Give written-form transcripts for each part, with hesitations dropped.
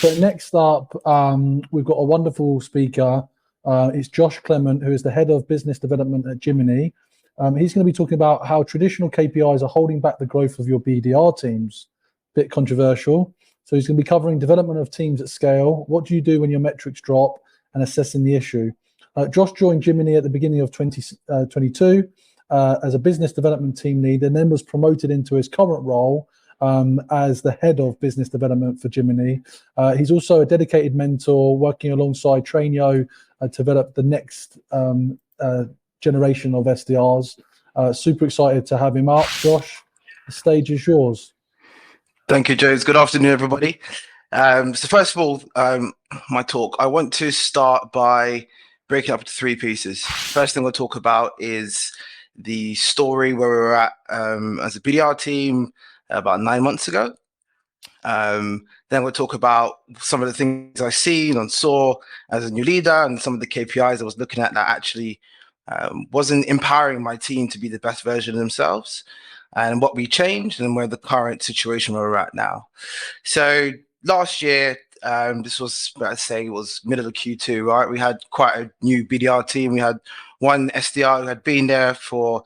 So next up, we've got a wonderful speaker. It's Josh Clement, who is the head of business development at Jiminny. He's going to be talking about how traditional KPIs are holding back the growth of your BDR teams. Bit controversial. So he's going to be covering development of teams at scale. What do you do when your metrics drop, and assessing the issue? Josh joined Jiminny at the beginning of 2022 as a business development team lead, and then was promoted into his current role as the head of business development for Jiminny. He's also a dedicated mentor working alongside Trainio to develop the next generation of SDRs. Super excited to have him up. Josh, the stage is yours. Thank you, James. Good afternoon, everybody. So first of all, my talk, I want to start by breaking it up into three pieces. First thing we'll talk about is the story where we were at as a BDR team about 9 months ago. Then we'll talk about some of the things I seen and saw as a new leader, and some of the KPIs I was looking at that actually wasn't empowering my team to be the best version of themselves, and what we changed, and where the current situation where we're at now. So last year, this was, let's say, it was middle of Q2, right? We had quite a new BDR team. We had one SDR who had been there for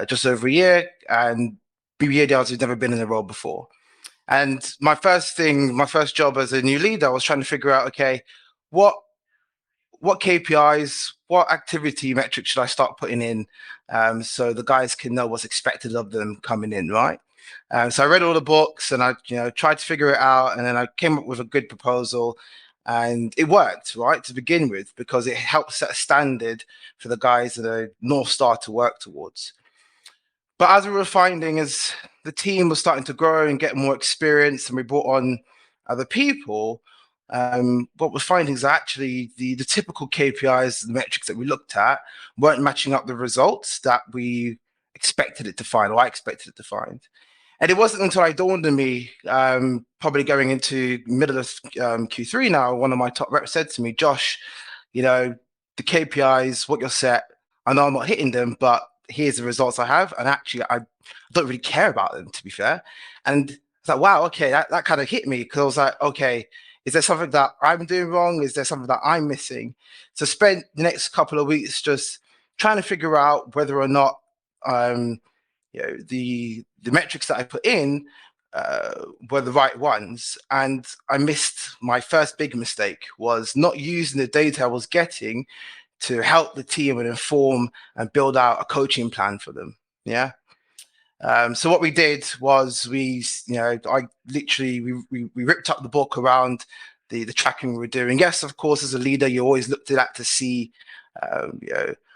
just over a year, and BDRs who'd never been in the role before. And my first job as a new leader, I was trying to figure out, okay, what KPIs, what activity metrics should I start putting in, so the guys can know what's expected of them coming in, right? So I read all the books, and I tried to figure it out, and then I came up with a good proposal, and it worked, right, to begin with, because it helped set a standard for the guys that are North Star to work towards. But as we were finding, as the team was starting to grow and get more experience, and we brought on other people, what we're finding is actually the typical KPIs, the metrics that we looked at, weren't matching up the results that we expected it to find, or I expected it to find. And it wasn't until it dawned on me, probably going into middle of Q3 now, one of my top reps said to me, Josh, the KPIs, what you're set, I know I'm not hitting them, but here's the results I have, and actually I don't really care about them, to be fair. And it's like, wow, okay, that kind of hit me, because I was like, okay, is there something that I'm doing wrong? Is there something that I'm missing? So spent the next couple of weeks just trying to figure out whether or not the metrics that I put in were the right ones. And I missed my first big mistake, was not using the data I was getting to help the team and inform and build out a coaching plan for them. Yeah. So what we did was we ripped up the book around the tracking we were doing. Yes, of course, as a leader, you always looked at that to see,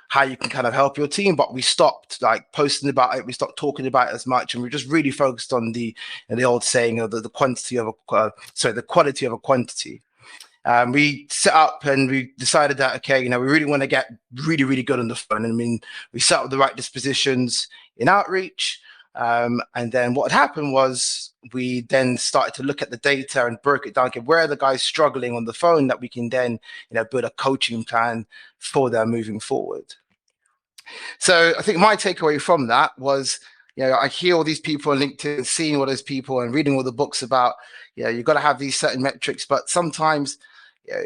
how you can kind of help your team. But we stopped posting about it. We stopped talking about it as much, and we just really focused on the old saying of the quality of a quantity. We set up and we decided that, okay, we really want to get really, really good on the phone. I mean, we set up the right dispositions in outreach. And then what had happened was we then started to look at the data and broke it down. Okay, where are the guys struggling on the phone that we can then, build a coaching plan for them moving forward. So I think my takeaway from that was, I hear all these people on LinkedIn, seeing all those people and reading all the books about, you've got to have these certain metrics, but sometimes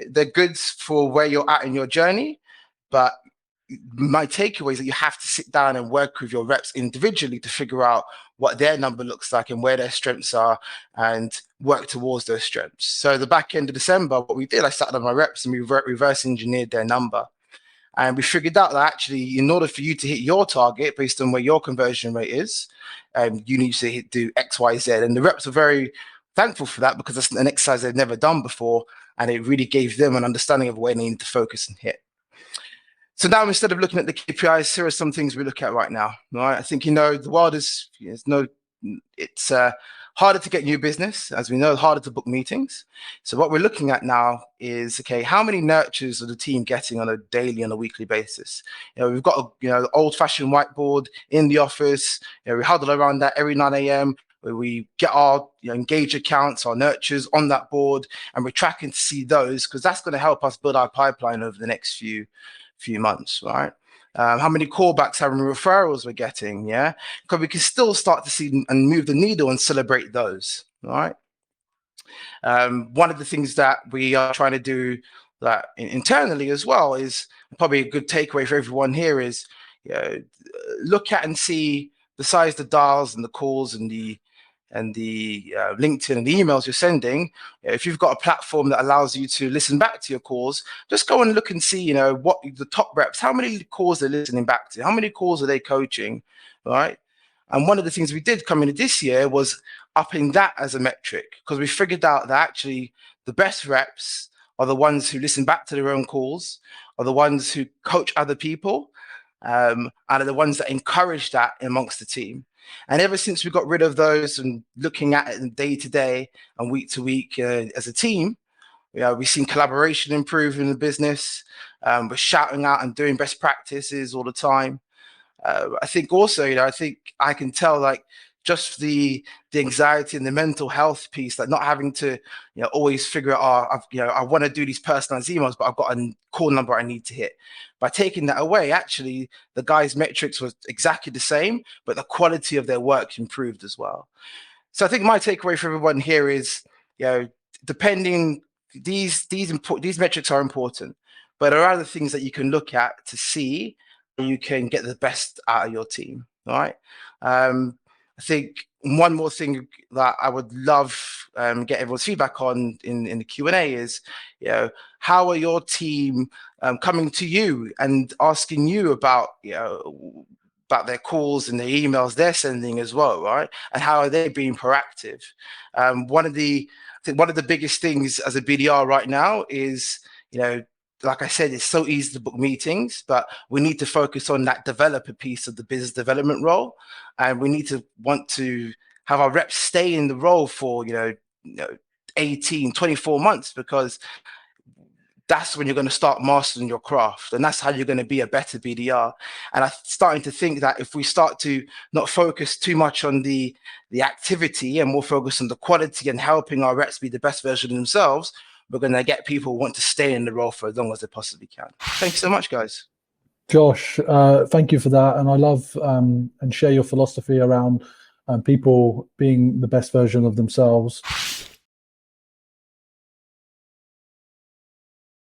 they're good for where you're at in your journey. But my takeaway is that you have to sit down and work with your reps individually to figure out what their number looks like and where their strengths are, and work towards those strengths. So the back end of December, what we did, I sat down with my reps and we reverse engineered their number. And we figured out that actually, in order for you to hit your target based on where your conversion rate is, you need to do X, Y, Z. And the reps were very thankful for that, because that's an exercise they'd never done before. And it really gave them an understanding of where they need to focus and hit. So now, instead of looking at the KPIs, here are some things we look at right now. Right? I think, the world is, it's harder to get new business, as we know, harder to book meetings. So what we're looking at now is, okay, how many nurtures are the team getting on a daily, on a weekly basis? We've got the old-fashioned whiteboard in the office. We huddle around that every 9 a.m. where we get our engaged accounts, our nurtures on that board, and we're tracking to see those, because that's going to help us build our pipeline over the next few months, right? How many callbacks, how many referrals we're getting, yeah? Because we can still start to see and move the needle and celebrate those, right? One of the things that we are trying to do that internally as well is probably a good takeaway for everyone here is, you know, look at and see, besides the dials and the calls and the LinkedIn and the emails you're sending, if you've got a platform that allows you to listen back to your calls, just go and look and see, what the top reps, how many calls they're listening back to, how many calls are they coaching, right? And one of the things we did coming into this year was upping that as a metric, because we figured out that actually the best reps are the ones who listen back to their own calls, are the ones who coach other people, and are the ones that encourage that amongst the team. And ever since we got rid of those and looking at it day to day and week to week as a team, we've seen collaboration improve in the business. We're shouting out and doing best practices all the time. I think also, I think I can tell, like, just the anxiety and the mental health piece, like not having to, always figure out, I want to do these personalized emails, but I've got a call number I need to hit. By taking that away, actually, the guys' metrics was exactly the same, but the quality of their work improved as well. So I think my takeaway for everyone here is, depending, these metrics are important, but there are other things that you can look at to see you can get the best out of your team. All right. I think one more thing that I would love get everyone's feedback on in the Q&A is, how are your team coming to you and asking you about, about their calls and the emails they're sending as well, right? And how are they being proactive? One of the biggest things as a BDR right now is, like I said, it's so easy to book meetings, but we need to focus on that developer piece of the business development role. And we need to want to have our reps stay in the role for, 18, 24 months, because that's when you're going to start mastering your craft. And that's how you're going to be a better BDR. And I'm starting to think that if we start to not focus too much on the activity and more focus on the quality and helping our reps be the best version of themselves, we're going to get people who want to stay in the role for as long as they possibly can. Thank you so much, guys. Josh, thank you for that. And I love and share your philosophy around people being the best version of themselves.